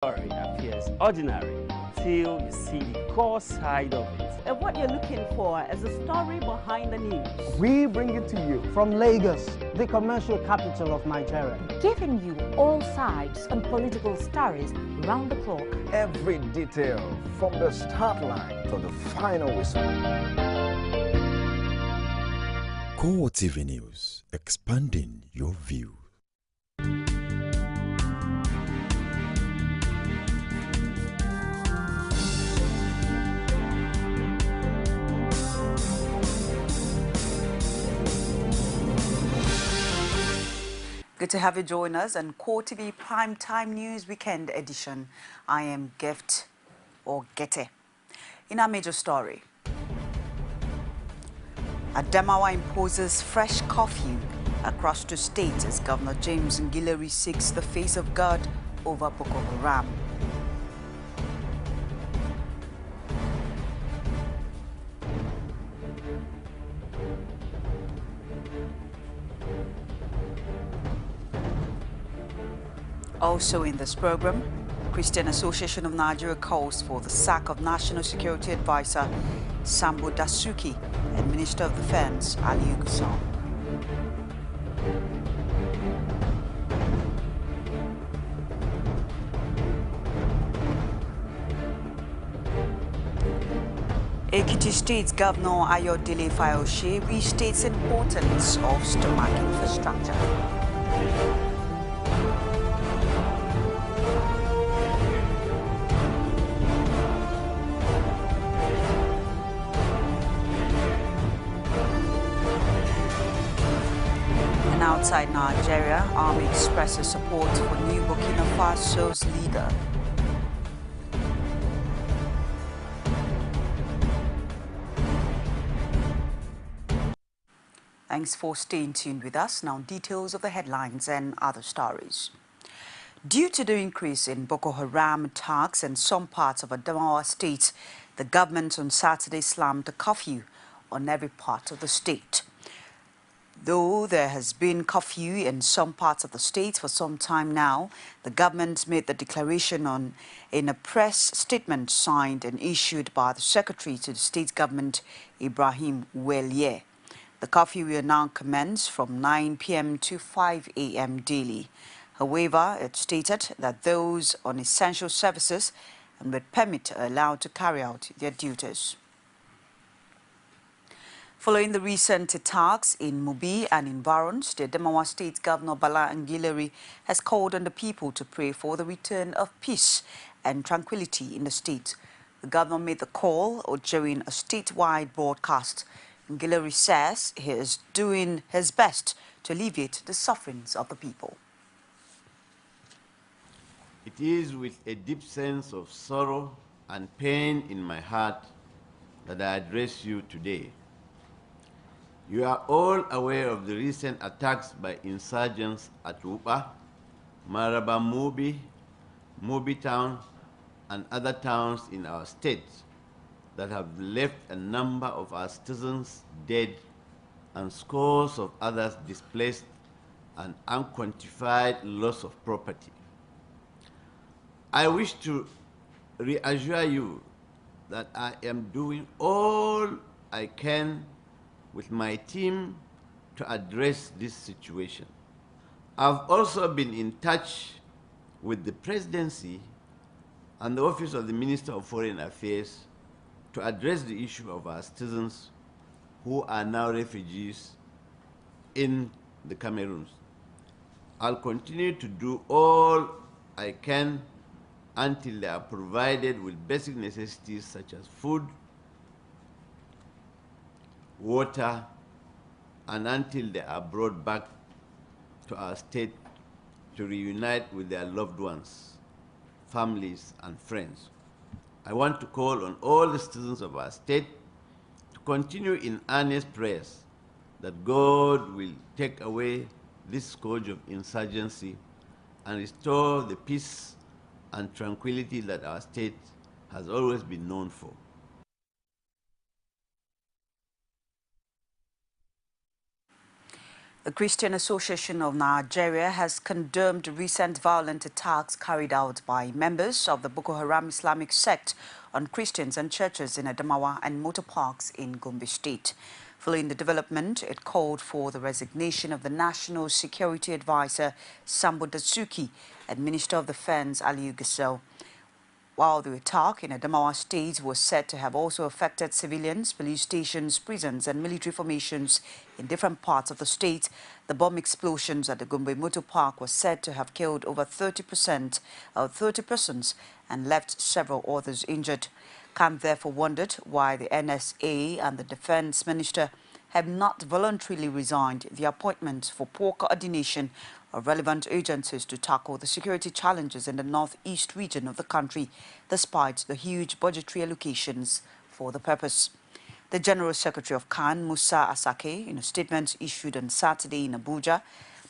Story appears ordinary till you see the core side of it. And what you're looking for is the story behind the news. We bring it to you from Lagos, the commercial capital of Nigeria. Giving you all sides and political stories round the clock. Every detail from the start line to the final whistle. CoreTV News, expanding your view. Good to have you join us on CoreTV Primetime News Weekend Edition. I am Gift or Gete. In our major story, Adamawa imposes fresh curfew across the state as Governor James Ngilari seeks the face of God over Boko Haram. Also in this program, Christian Association of Nigeria calls for the sack of National Security Advisor Sambo Dasuki and Minister of Defense Ali Gusau. Ekiti State's Governor Ayodele Fayose restates importance of stomach infrastructure. Outside Nigeria, Army expresses support for new Burkina Faso's leader. Thanks for staying tuned with us. Now, details of the headlines and other stories. Due to the increase in Boko Haram attacks in some parts of Adamawa State, the government on Saturday slammed a curfew on every part of the state. Though there has been curfew in some parts of the state for some time now, the government made the declaration in a press statement signed and issued by the Secretary to the state government, Ibrahim Welye. The curfew will now commence from 9 p.m. to 5 a.m. daily. However, it stated that those on essential services and with permit are allowed to carry out their duties. Following the recent attacks in Mubi and environs, the Adamawa State Governor Bala Ngilari has called on the people to pray for the return of peace and tranquility in the state. The governor made the call during a statewide broadcast. Ngilari says he is doing his best to alleviate the sufferings of the people. It is with a deep sense of sorrow and pain in my heart that I address you today. You are all aware of the recent attacks by insurgents at Upa, Maraba Mubi, Mubi Town, and other towns in our state that have left a number of our citizens dead and scores of others displaced and unquantified loss of property. I wish to reassure you that I am doing all I can with my team to address this situation. I've also been in touch with the presidency and the office of the Minister of Foreign Affairs to address the issue of our citizens who are now refugees in the Cameroons. I'll continue to do all I can until they are provided with basic necessities such as food, water, and until they are brought back to our state to reunite with their loved ones, families, and friends. I want to call on all the citizens of our state to continue in earnest prayers that God will take away this scourge of insurgency and restore the peace and tranquility that our state has always been known for. The The Christian Association of Nigeria has condemned recent violent attacks carried out by members of the Boko Haram Islamic sect on Christians and churches in Adamawa and motor parks in Gombe State. Following the development, it called for the resignation of the National Security Advisor Sambo Dasuki and Minister of Defense Aliyu Giselle. While the attack in Adamawa State was said to have also affected civilians, police stations, prisons and military formations in different parts of the state, the bomb explosions at the Gombe Motor Park was said to have killed over 30 persons and left several others injured. Camp therefore wondered why the NSA and the Defense Minister have not voluntarily resigned their appointments for poor coordination of relevant agencies to tackle the security challenges in the northeast region of the country, despite the huge budgetary allocations for the purpose. The General Secretary of CAN, Musa Asake, in a statement issued on Saturday in Abuja,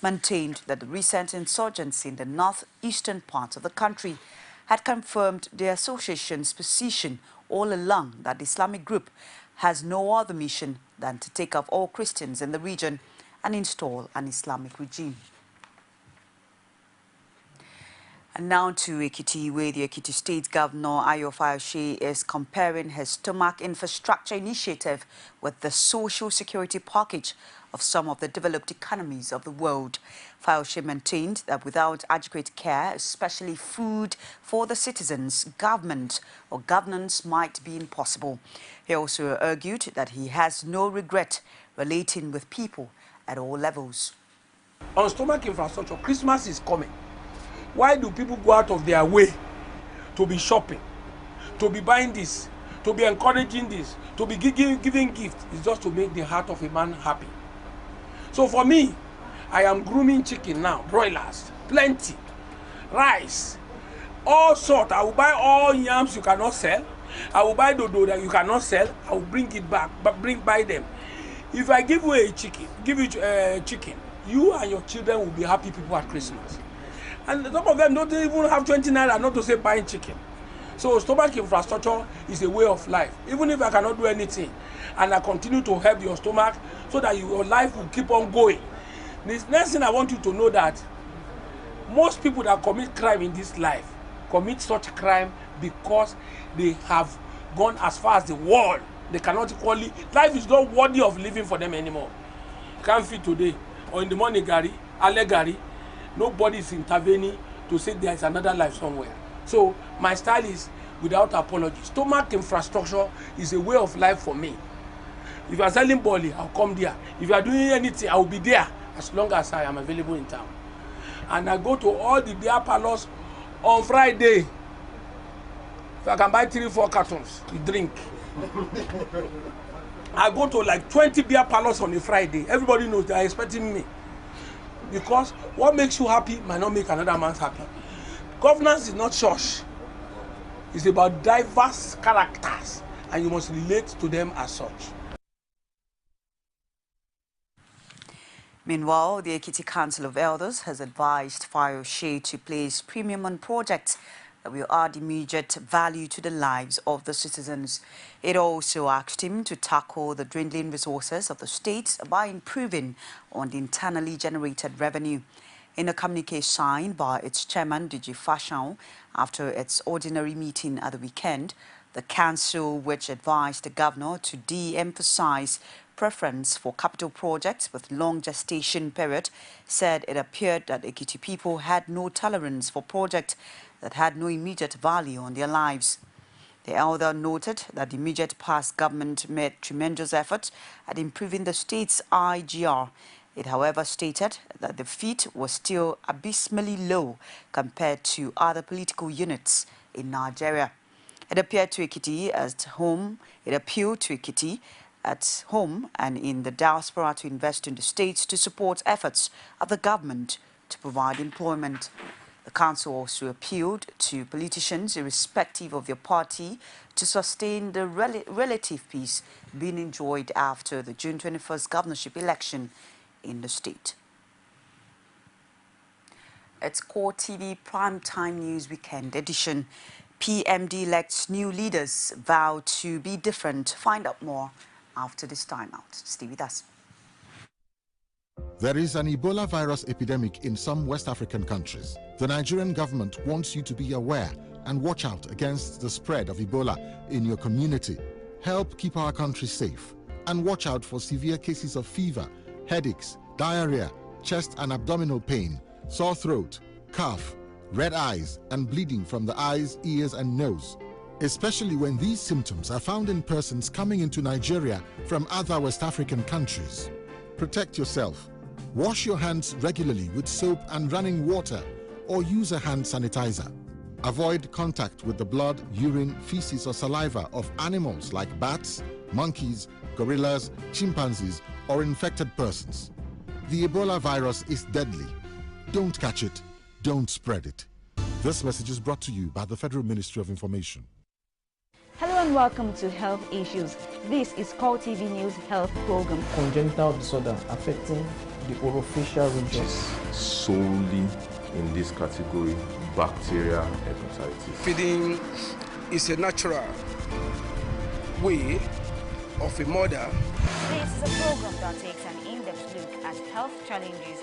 maintained that the recent insurgency in the northeastern part of the country had confirmed the association's position all along that the Islamic group has no other mission than to take off all Christians in the region and install an Islamic regime. And now to Ekiti, where the Ekiti State Governor Ayo Fayose is comparing his stomach infrastructure initiative with the social security package of some of the developed economies of the world. Fayose maintained that without adequate care, especially food for the citizens, government or governance might be impossible. He also argued that he has no regret relating with people at all levels. On stomach infrastructure, Christmas is coming. Why do people go out of their way to be shopping, to be buying this, to be encouraging this, to be giving gifts? It's just to make the heart of a man happy. So for me, I am grooming chicken now, broilers, plenty, rice, all sorts. I will buy all yams you cannot sell. I will buy dodo that you cannot sell. I will bring it back, but buy them. If I give you chicken, you and your children will be happy people at Christmas. And some of them don't even have 20 naira, not to say buying chicken. So stomach infrastructure is a way of life. Even if I cannot do anything, and I continue to help your stomach so that your life will keep on going. This next thing I want you to know that most people that commit crime in this life commit such crime because they have gone as far as the wall. They cannot equally, life is not worthy of living for them anymore. You can't feed today, or in the morning, Gary, Ale Gary. Nobody is intervening to say there is another life somewhere. So my style is without apology. Stomach infrastructure is a way of life for me. If you are selling Bolly, I'll come there. If you are doing anything, I will be there as long as I am available in town. And I go to all the beer parlors on Friday. If I can buy 3-4 cartons, we drink. I go to like 20 beer parlors on a Friday. Everybody knows they are expecting me. Because what makes you happy might not make another man happy. Governance is not church. It's about diverse characters, and you must relate to them as such. Meanwhile, the Ekiti Council of Elders has advised Fayose to place premium on projects that will add immediate value to the lives of the citizens. It also asked him to tackle the dwindling resources of the state by improving on the internally generated revenue. In a communique signed by its chairman, DG Fashion, after its ordinary meeting at the weekend, the council, which advised the governor to de-emphasize preference for capital projects with long gestation period, said it appeared that Ekiti people had no tolerance for projects that had no immediate value on their lives. The elder noted that the immediate past government made tremendous efforts at improving the state's IGR. It, however, stated that the feat was still abysmally low compared to other political units in Nigeria. It appealed to Ekiti at home and in the diaspora to invest in the states to support efforts of the government to provide employment. The council also appealed to politicians, irrespective of their party, to sustain the relative peace being enjoyed after the June 21st governorship election in the state. It's CoreTV Primetime News Weekend edition. PMD elects new leaders, vow to be different. Find out more after this timeout. Stay with us. There is an Ebola virus epidemic in some West African countries. The Nigerian government wants you to be aware and watch out against the spread of Ebola in your community. Help keep our country safe and watch out for severe cases of fever, headaches, diarrhea, chest and abdominal pain, sore throat, cough, red eyes, and bleeding from the eyes, ears, and nose, especially when these symptoms are found in persons coming into Nigeria from other West African countries. Protect yourself. Wash your hands regularly with soap and running water, or use a hand sanitizer. Avoid contact with the blood, urine, feces, or saliva of animals like bats, monkeys, gorillas, chimpanzees, or infected persons. The Ebola virus is deadly. Don't catch it. Don't spread it. This message is brought to you by the Federal Ministry of Information. Hello and welcome to Health Issues. This is CoreTV News Health Program. Congenital disorder affecting the orofacial region. Solely in this category, bacterial hepatitis. Feeding is a natural way of a mother. This is a program that takes an in-depth look at health challenges.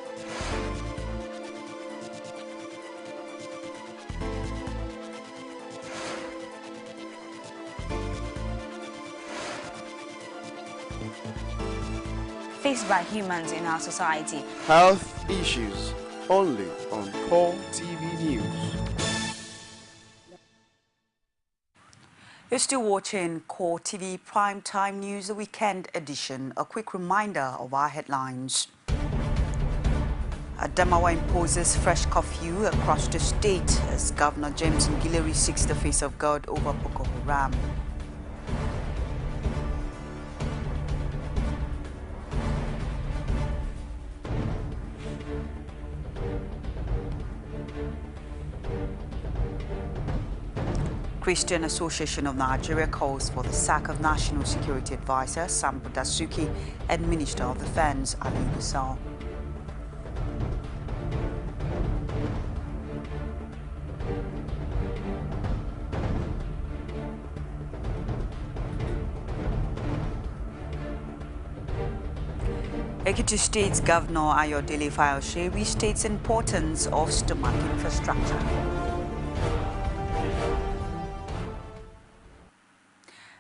Faced by humans in our society. Health issues only on CoreTV News. You're still watching CoreTV Primetime News, the weekend edition. A quick reminder of our headlines. Adamawa imposes fresh curfew across the state as Governor James Ngilleri seeks the face of God over Boko Haram. Christian Association of Nigeria calls for the sack of National Security Advisor Sam Dasuki and Minister of Defense Ali Gusau. Ekiti State's Governor Ayodele Fayose restates importance of stomach infrastructure.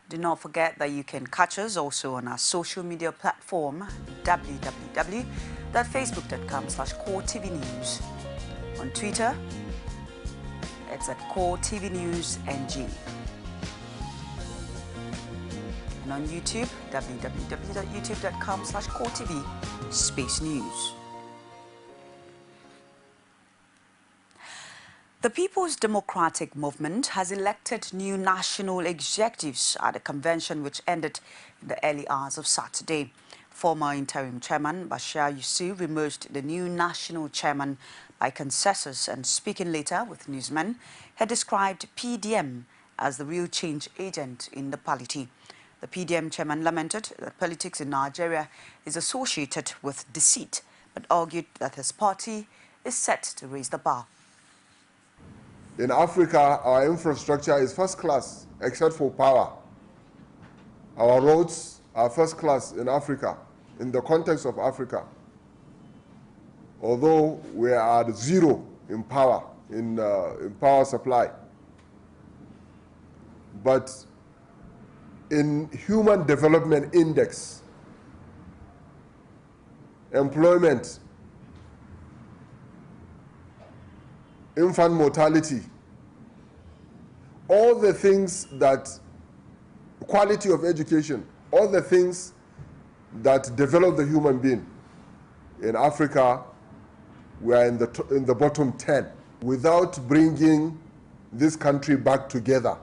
Do not forget that you can catch us also on our social media platform www.facebook.com/CoreTVNews. On Twitter, it's at CoreTVNewsNG. And on YouTube, www.youtube.com/CoreTV_News. The People's Democratic Movement has elected new national executives at a convention which ended in the early hours of Saturday. Former interim chairman Bashir Yusuf emerged the new national chairman by consensus, and speaking later with newsmen, had described PDM as the real change agent in the polity. The PDM chairman lamented that politics in Nigeria is associated with deceit, but argued that his party is set to raise the bar. In Africa, our infrastructure is first class, except for power. Our roads are first class in Africa, in the context of Africa. Although we are at zero in power, in power supply. But in Human Development Index, employment, infant mortality, all the things that, quality of education, all the things that develop the human being. In Africa, we are in the bottom 10. Without bringing this country back together,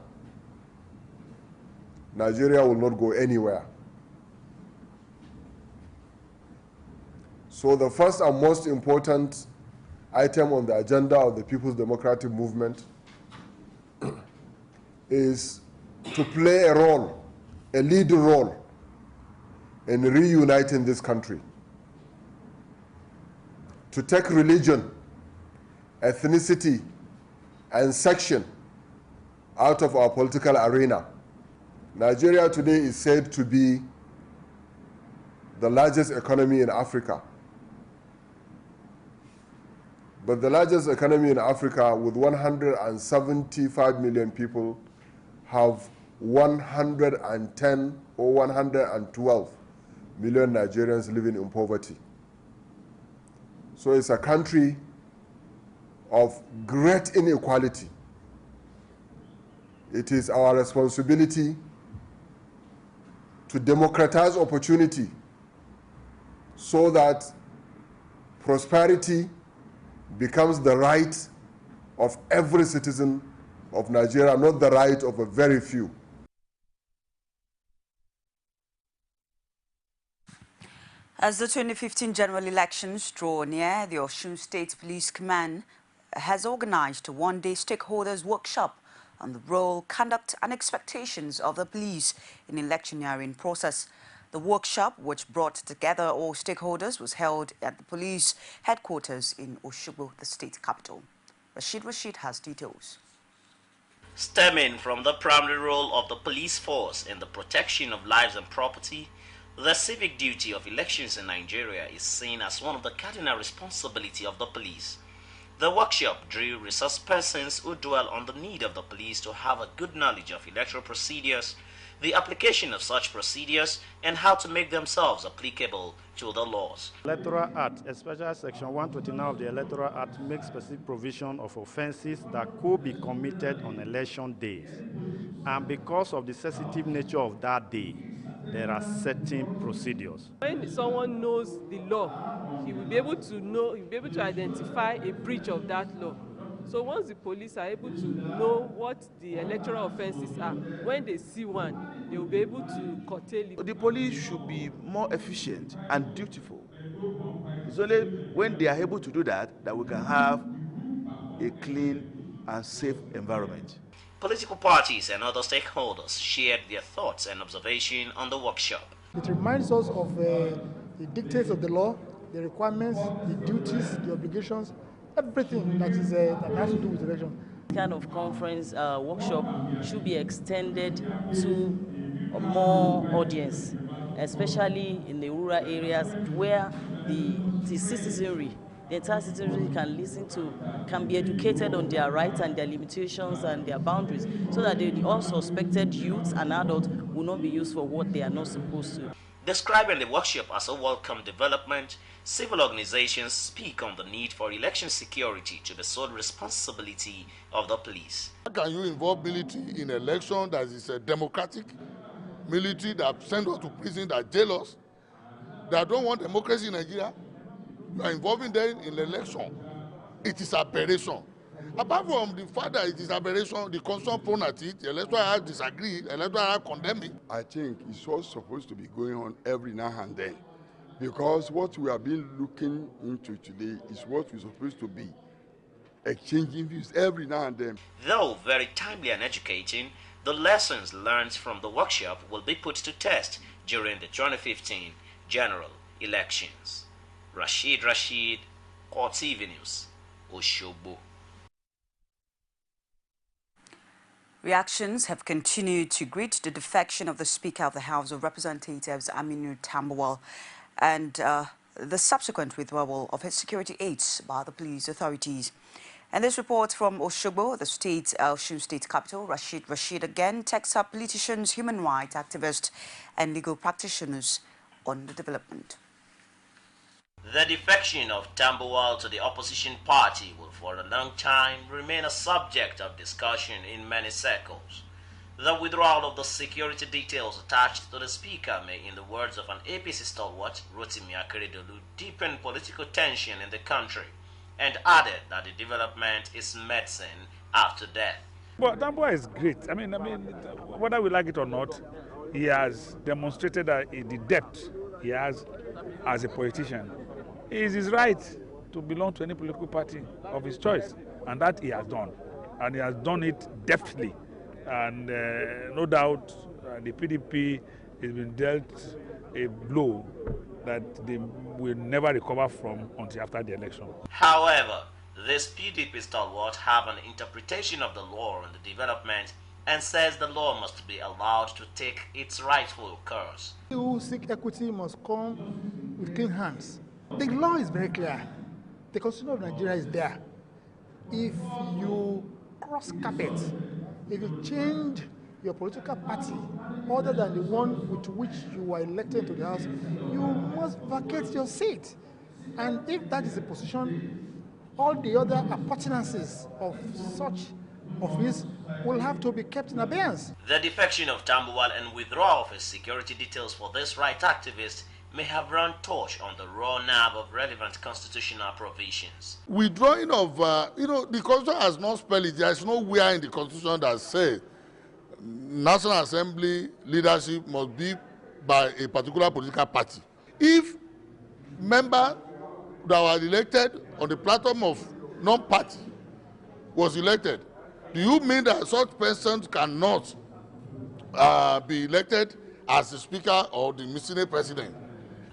Nigeria will not go anywhere. So the first and most important item on the agenda of the People's Democratic Movement is to play a role, a leading role in reuniting this country. To take religion, ethnicity, and section out of our political arena. Nigeria today is said to be the largest economy in Africa. But the largest economy in Africa, with 175 million people, have 110 or 112 million Nigerians living in poverty. So it's a country of great inequality. It is our responsibility to democratize opportunity so that prosperity becomes the right of every citizen of Nigeria, not the right of a very few. As the 2015 general elections draw near, the Osun State Police Command has organized a one-day stakeholders workshop on the role, conduct and expectations of the police in electioneering process. The workshop, which brought together all stakeholders, was held at the police headquarters in Osogbo, the state capital. Rashid has details. Stemming from the primary role of the police force in the protection of lives and property, the civic duty of elections in Nigeria is seen as one of the cardinal responsibilities of the police. The workshop drew resource persons who dwell on the need of the police to have a good knowledge of electoral procedures, the application of such procedures, and how to make themselves applicable to the laws. Electoral Act, especially Section 129 of the Electoral Act, makes specific provision of offenses that could be committed on election days. And because of the sensitive nature of that day, there are certain procedures. When someone knows the law, he will be able to identify a breach of that law. So once the police are able to know what the electoral offenses are, when they see one, they will be able to curtail it. The police should be more efficient and dutiful. It's only when they are able to do that that we can have a clean and safe environment. Political parties and other stakeholders shared their thoughts and observations on the workshop. It reminds us of the dictates of the law, the requirements, the duties, the obligations, everything that is that has to do with election. This kind of conference workshop should be extended to more audience, especially in the rural areas where the citizenry, the entire citizenry can listen to, can be educated on their rights and their limitations and their boundaries, so that the unsuspected youths and adults will not be used for what they are not supposed to. Describing the workshop as a welcome development, civil organizations speak on the need for election security to the sole responsibility of the police. How can you involve military in election that is a democratic military that send us to prison, that jail us, that don't want democracy in Nigeria? You are involving them in election. It is aberration. Apart from the fact that it is aberration, the constitution prone at it, the electoral act disagree, the electoral act condemn it. I think it's what's supposed to be going on every now and then, because what we have been looking into today is what we're supposed to be exchanging views every now and then. Though very timely and educating, the lessons learned from the workshop will be put to test during the 2015 general elections. Rashid, CoreTV News, Osogbo. Reactions have continued to greet the defection of the Speaker of the House of Representatives, Aminu Tambuwal, and the subsequent withdrawal of his security aids by the police authorities. And this report from Osogbo, the Osun State capital, Rashid again takes up politicians, human rights activists, and legal practitioners on the development. The defection of Tambuwal to the opposition party will for a long time remain a subject of discussion in many circles. The withdrawal of the security details attached to the speaker may, in the words of an APC stalwart, Rotimi Akeredolu, deepen political tension in the country, and added that the development is medicine after death. But Tambuwal is great. I mean, whether we like it or not, he has demonstrated the depth he has as a politician. It is his right to belong to any political party of his choice, and that he has done. And he has done it deftly. And no doubt the PDP has been dealt a blow that they will never recover from until after the election. However, this PDP stalwart have an interpretation of the law and the development and says the law must be allowed to take its rightful course. He who seek equity must come with clean hands. The law is very clear. The Constitution of Nigeria is there. If you cross carpet, if you change your political party other than the one with which you were elected to the House, you must vacate your seat. And if that is the position, all the other appurtenances of such office will have to be kept in abeyance. The defection of Tambuwal and withdrawal of his security details for this right activist may have run touch on the raw nerve of relevant constitutional provisions. Withdrawing of, the Constitution has not spelled it. There is nowhere in the Constitution that says National Assembly leadership must be by a particular political party. If members that were elected on the platform of non-party was elected, do you mean that such persons cannot be elected as the Speaker or the Senate President?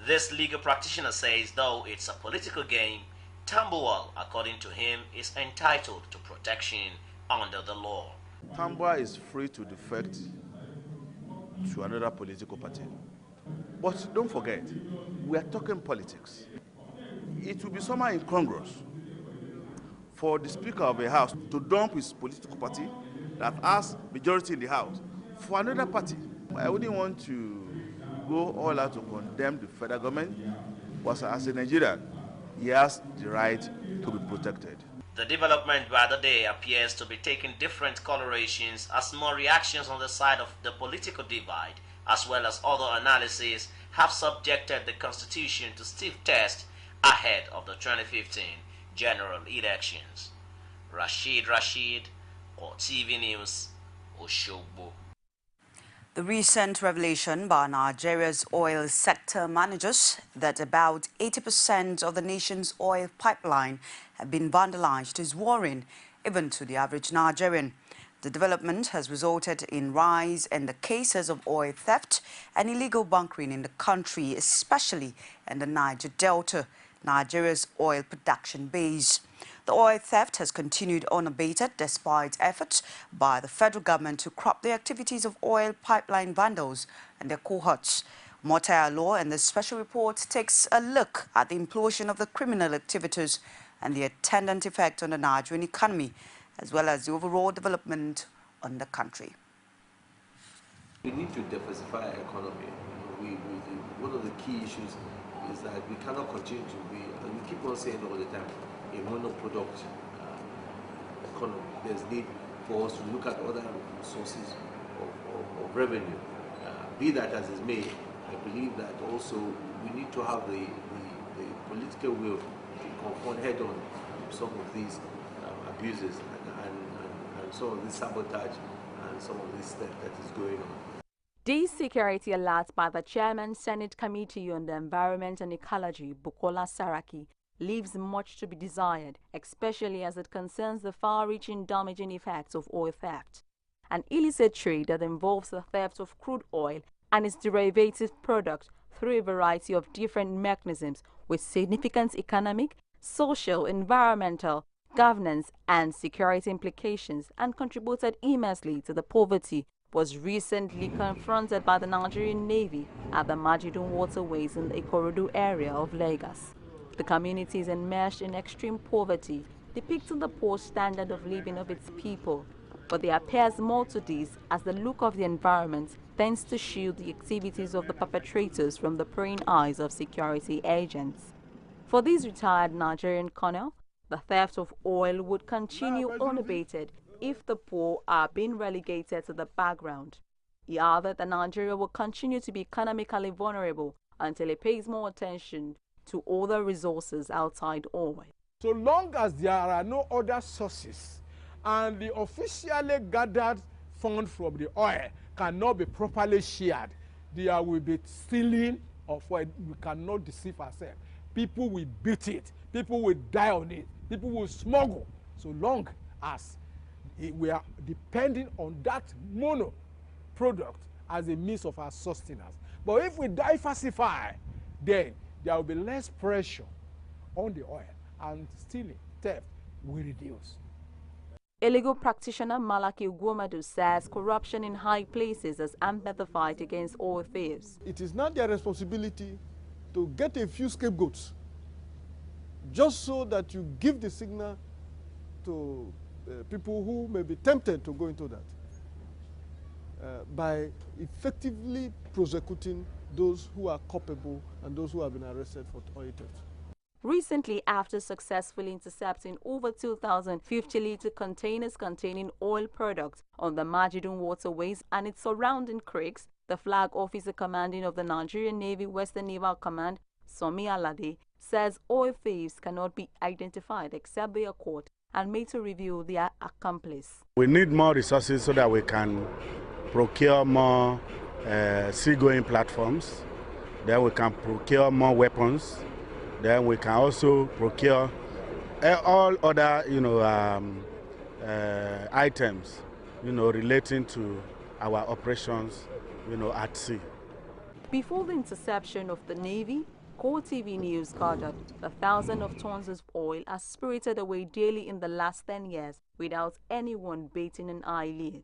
This legal practitioner says though it's a political game, Tambuwal, according to him, is entitled to protection under the law. Tambuwal is free to defect to another political party. But don't forget, we are talking politics. It will be somehow incongruous for the Speaker of a House to dump his political party that has majority in the House for another party. I wouldn't want to go all out to condemn the federal government, but as a Nigerian, he has the right to be protected. The development by the day appears to be taking different colorations as more reactions on the side of the political divide, as well as other analyses, have subjected the Constitution to stiff test ahead of the 2015 general elections. Rashid, CoreTV News, Oshogbo. The recent revelation by Nigeria's oil sector managers that about 80% of the nation's oil pipeline have been vandalized is worrying even to the average Nigerian. The development has resulted in rise in the cases of oil theft and illegal bunkering in the country, especially in the Niger Delta, Nigeria's oil production base. The oil theft has continued unabated despite efforts by the federal government to crop the activities of oil pipeline vandals and their cohorts. Motai Law in this special report takes a look at the implosion of the criminal activities and the attendant effect on the Nigerian economy, as well as the overall development on the country. We need to diversify our economy. One of the key issues is that we cannot continue to be, and we keep on saying all the time, a monoproduct economy. There's need for us to look at other sources of revenue. Be that as is may, I believe that also we need to have the political will to confront head-on some of these abuses and some of this sabotage and some of this stuff that is going on. This security alert by the Chairman Senate Committee on the Environment and Ecology, Bukola Saraki, leaves much to be desired, especially as it concerns the far-reaching damaging effects of oil theft, an illicit trade that involves the theft of crude oil and its derivative products through a variety of different mechanisms with significant economic, social, environmental, governance and security implications, and contributed immensely to the poverty was recently confronted by the Nigerian Navy at the Majidun waterways in the Ikorodu area of Lagos. The community is enmeshed in extreme poverty, depicting the poor standard of living of its people. But there appears more to this, as the look of the environment tends to shield the activities of the perpetrators from the prying eyes of security agents. For this retired Nigerian colonel, the theft of oil would continue unabated if the poor are being relegated to the background. He added that Nigeria will continue to be economically vulnerable until it pays more attention to other resources outside oil. So long as there are no other sources and the officially gathered fund from the oil cannot be properly shared, there will be stealing of oil. We cannot deceive ourselves. People will beat it. People will die on it. People will smuggle. So long as we are depending on that mono product as a means of our sustenance. But if we diversify, then there will be less pressure on the oil, and stealing, theft will reduce. Illegal practitioner Malaki Ugwomadu says corruption in high places has hampered the fight against oil thieves. It is not their responsibility to get a few scapegoats just so that you give the signal to people who may be tempted to go into that by effectively prosecuting those who are culpable and those who have been arrested for oil theft. Recently, after successfully intercepting over 2,050-litre containers containing oil products on the Majidun waterways and its surrounding creeks, the flag officer commanding of the Nigerian Navy Western Naval Command, Somi Alade, says oil thieves cannot be identified except they are caught and made to reveal their accomplice. We need more resources so that we can procure more seagoing platforms, then we can procure more weapons, then we can also procure all other, items, relating to our operations, at sea. Before the interception of the Navy, CoreTV News gathered that thousands of tons of oil are spirited away daily in the last 10 years without anyone batting an eyelid.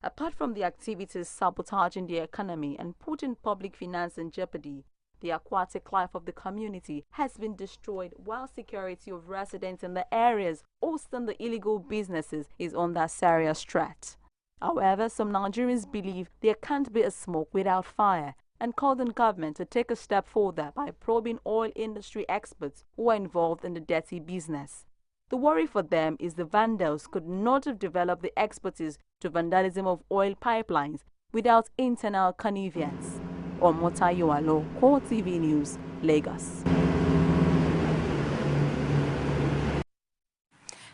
Apart from the activities sabotaging the economy and putting public finance in jeopardy, the aquatic life of the community has been destroyed while security of residents in the areas hosting the illegal businesses is under serious threat. However, some Nigerians believe there can't be a smoke without fire and called on government to take a step further by probing oil industry experts who are involved in the dirty business. The worry for them is the vandals could not have developed the expertise to vandalism of oil pipelines without internal connivance. Omota Yoalo, CoreTV News, Lagos.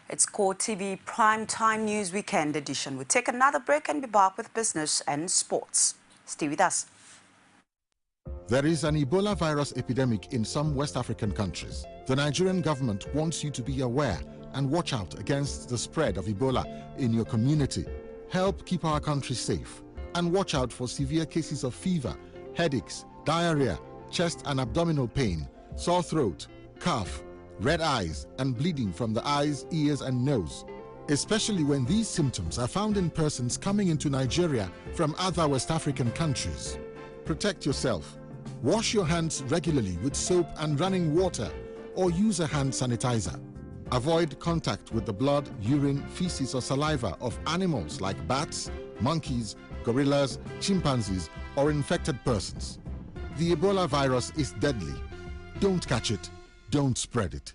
It's CoreTV Primetime News Weekend edition. We'll take another break and be back with business and sports. Stay with us. There is an Ebola virus epidemic in some West African countries. The Nigerian government wants you to be aware and watch out against the spread of Ebola in your community. Help keep our country safe and watch out for severe cases of fever, headaches, diarrhea, chest and abdominal pain, sore throat, cough, red eyes, and bleeding from the eyes, ears, and nose, especially when these symptoms are found in persons coming into Nigeria from other West African countries. Protect yourself. Wash your hands regularly with soap and running water, or use a hand sanitizer. Avoid contact with the blood, urine, feces, or saliva of animals like bats, monkeys, gorillas, chimpanzees, or infected persons. The Ebola virus is deadly. Don't catch it. Don't spread it.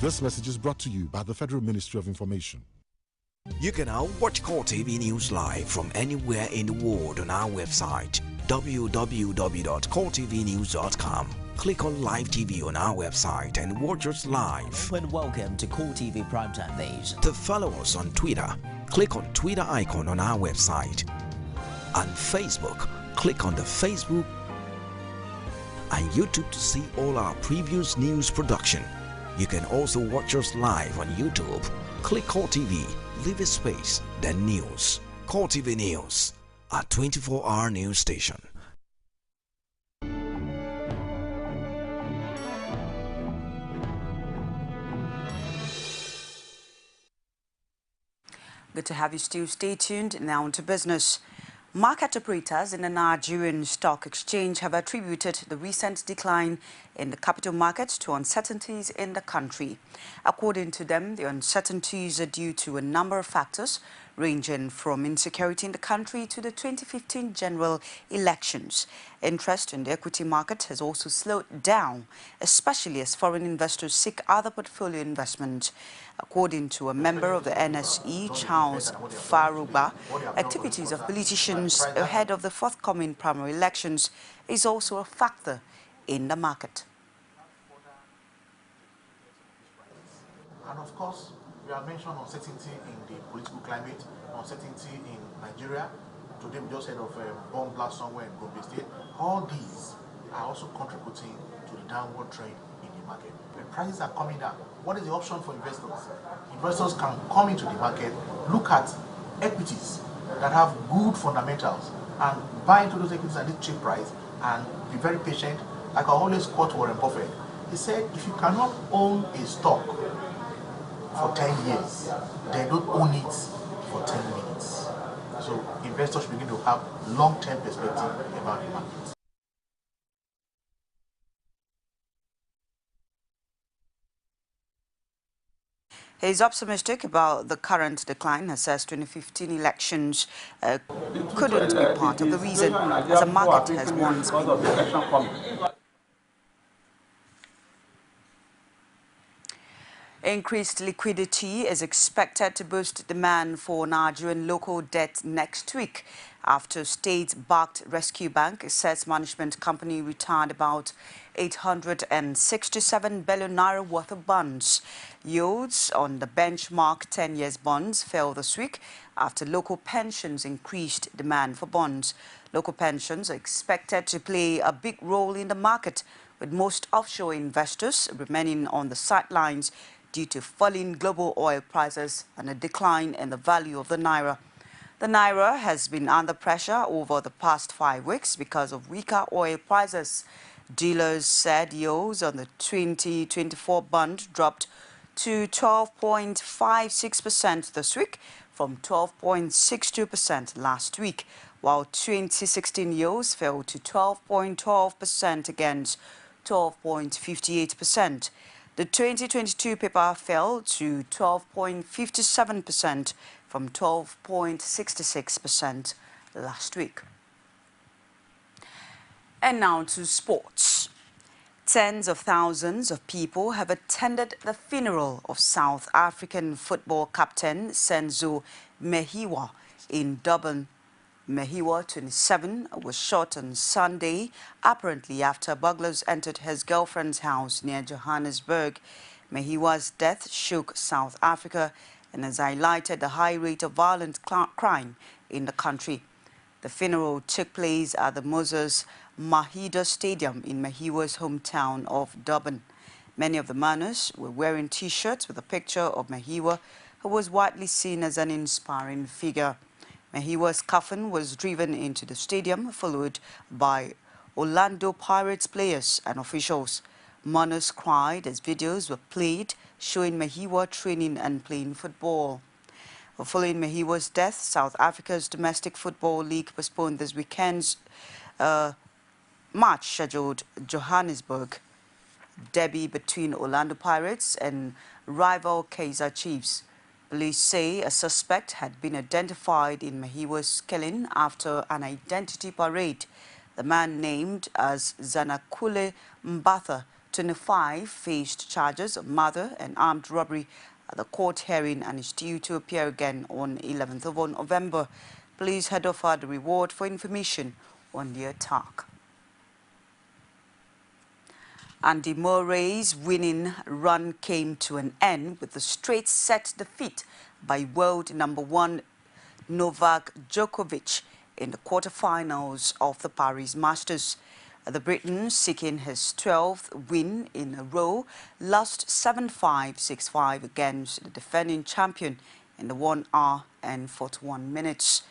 This message is brought to you by the Federal Ministry of Information. You can now watch CoreTV News live from anywhere in the world on our website, www.coretvnews.com. Click on Live TV on our website and watch us live. And welcome to CoreTV Primetime News. To follow us on Twitter, click on Twitter icon on our website. On Facebook, click on the Facebook and YouTube to see all our previous news production. You can also watch us live on YouTube. Click CoreTV, leave a space, then News. CoreTV News, a 24-hour news station. Good to have you still. Stay tuned. Now on to business. Market operators in the Nigerian Stock Exchange have attributed the recent decline in the capital market to uncertainties in the country. According to them, the uncertainties are due to a number of factors, ranging from insecurity in the country to the 2015 general elections. Interest in the equity market has also slowed down, especially as foreign investors seek other portfolio investment. According to a member of the NSE, Charles Faruba, activities of politicians ahead of the forthcoming primary elections is also a factor in the market. And of course, we have mentioned uncertainty in the political climate, uncertainty in Nigeria. Today we just heard of a bomb blast somewhere in Gombe State. All these are also contributing to the downward trend in the market. When prices are coming down, what is the option for investors? Investors can come into the market, look at equities that have good fundamentals and buy into those equities at this cheap price and be very patient. Like I always quote Warren Buffett, he said, if you cannot own a stock for 10 years, then don't own it for 10 minutes. So investors begin to have long-term perspective about the market. He is optimistic about the current decline and says 2015 elections couldn't be part of the reason, as the market has once been. Increased liquidity is expected to boost demand for Nigerian local debt next week after state-backed Rescue Bank Assets Management Company retired about 867 billion naira worth of bonds. Yields on the benchmark 10 years bonds fell this week after local pensions increased demand for bonds. Local pensions are expected to play a big role in the market, with most offshore investors remaining on the sidelines due to falling global oil prices and a decline in the value of the naira. The naira has been under pressure over the past 5 weeks because of weaker oil prices. Dealers said yields on the 2024 bond dropped to 12.56% this week from 12.62% last week, while 2016 yields fell to 12.12% against 12.58%. The 2022 paper fell to 12.57% from 12.66% last week. And now to sports. Tens of thousands of people have attended the funeral of South African football captain Senzo Mehiwa in Durban. Mehiwa, 27, was shot on Sunday, apparently after burglars entered his girlfriend's house near Johannesburg. Mehiwa's death shook South Africa and has highlighted the high rate of violent crime in the country. The funeral took place at the Moses Mahida Stadium in Mehiwa's hometown of Durban. Many of the mourners were wearing T-shirts with a picture of Mehiwa, who was widely seen as an inspiring figure. Mehiwa's coffin was driven into the stadium, followed by Orlando Pirates players and officials. Mourners cried as videos were played showing Mehiwa training and playing football. Following Mehiwa's death, South Africa's domestic football league postponed this weekend's match scheduled Johannesburg derby between Orlando Pirates and rival Kaizer Chiefs. Police say a suspect had been identified in Mehiwa's killing after an identity parade. The man, named as Zanakule Mbatha, 25, faced charges of murder and armed robbery at the court hearing and is due to appear again on 11th of November. Police had offered a reward for information on the attack. Andy Murray's winning run came to an end with a straight set defeat by world number 1 Novak Djokovic in the quarterfinals of the Paris Masters. The Briton, seeking his 12th win in a row, lost 7-5, 6-5 against the defending champion in the 1 hour and 41 minutes.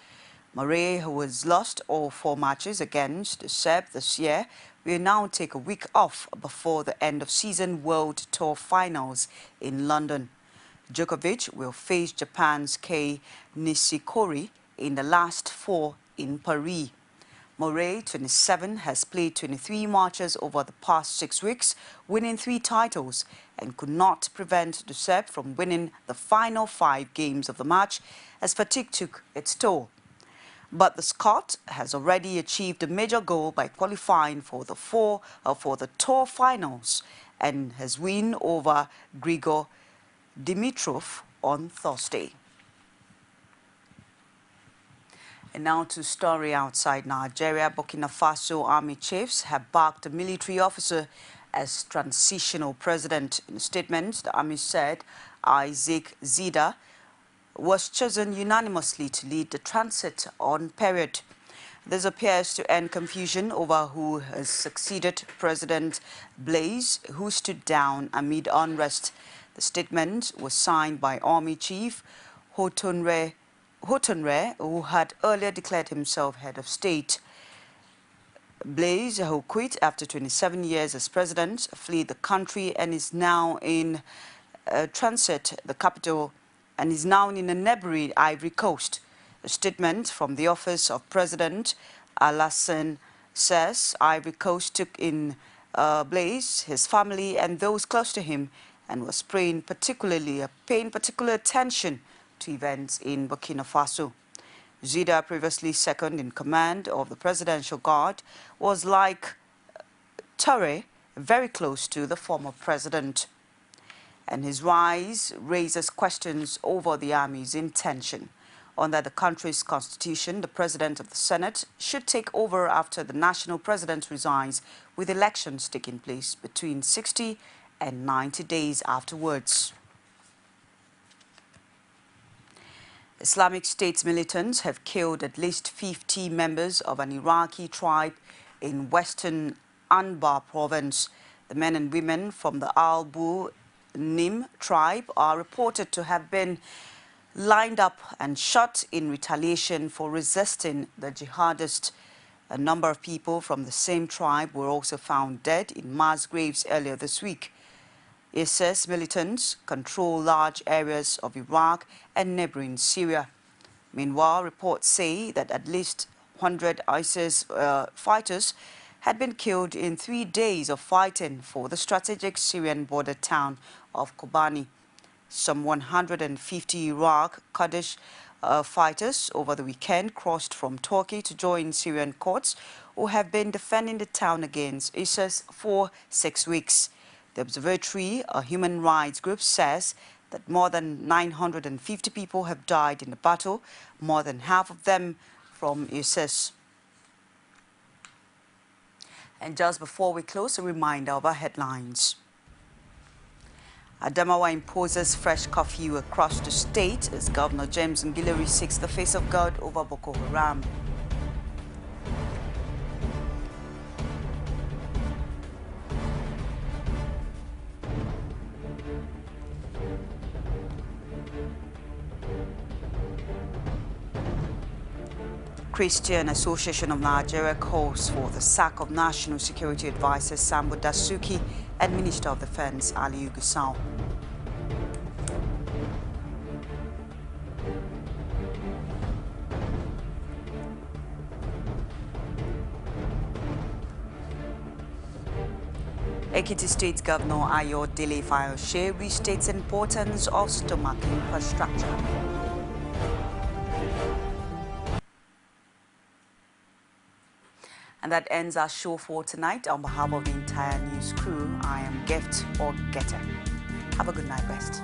Murray, who has lost all 4 matches against the Serb this year, will now take a week off before the end-of-season World Tour finals in London. Djokovic will face Japan's Kei Nishikori in the last 4 in Paris. Murray, 27, has played 23 matches over the past 6 weeks, winning 3 titles, and could not prevent the Serb from winning the final 5 games of the match as fatigue took its toll. But the Scot has already achieved a major goal by qualifying for the tour finals and has win over Grigor Dimitrov on Thursday. And now to story outside Nigeria. Burkina Faso army chiefs have backed a military officer as transitional president. In a statement, the army said Isaac Zida was chosen unanimously to lead the transit on period. This appears to end confusion over who has succeeded President Blaise, who stood down amid unrest. The statement was signed by Army Chief Hotonre, who had earlier declared himself head of state. Blaise, who quit after 27 years as president, fled the country and is now in transit the capital and is now in a neighboring Ivory Coast. A statement from the office of President Alassane says Ivory Coast took in Blaise, his family and those close to him and was paying particular attention to events in Burkina Faso. Zida, previously second in command of the Presidential Guard, was like Touré, very close to the former president. And his rise raises questions over the army's intention. Under the country's constitution, the president of the Senate should take over after the national president resigns, with elections taking place between 60 and 90 days afterwards. Islamic State militants have killed at least 50 members of an Iraqi tribe in western Anbar province. The men and women from the Al-Bu-Nim tribe are reported to have been lined up and shot in retaliation for resisting the jihadists. A number of people from the same tribe were also found dead in mass graves earlier this week. ISIS militants control large areas of Iraq and neighboring Syria. Meanwhile, reports say that at least 100 ISIS fighters had been killed in 3 days of fighting for the strategic Syrian border town of Kobani. Some 150 Iraq Kurdish fighters over the weekend crossed from Turkey to join Syrian courts who have been defending the town against ISIS for 6 weeks. The Observatory, a human rights group, says that more than 950 people have died in the battle, more than half of them from ISIS. And just before we close, a reminder of our headlines. Adamawa imposes fresh curfew across the state as Governor James Ngilleri seeks the face of God over Boko Haram. Christian Association of Nigeria calls for the sack of National Security Advisor Sambo Dasuki and Minister of Defense Aliyu Gusau. Ekiti State Governor Ayodele Fayose restates the importance of stomach infrastructure. And that ends our show for tonight. On behalf of the entire news crew, I am Gift or Getter. Have a good night, best.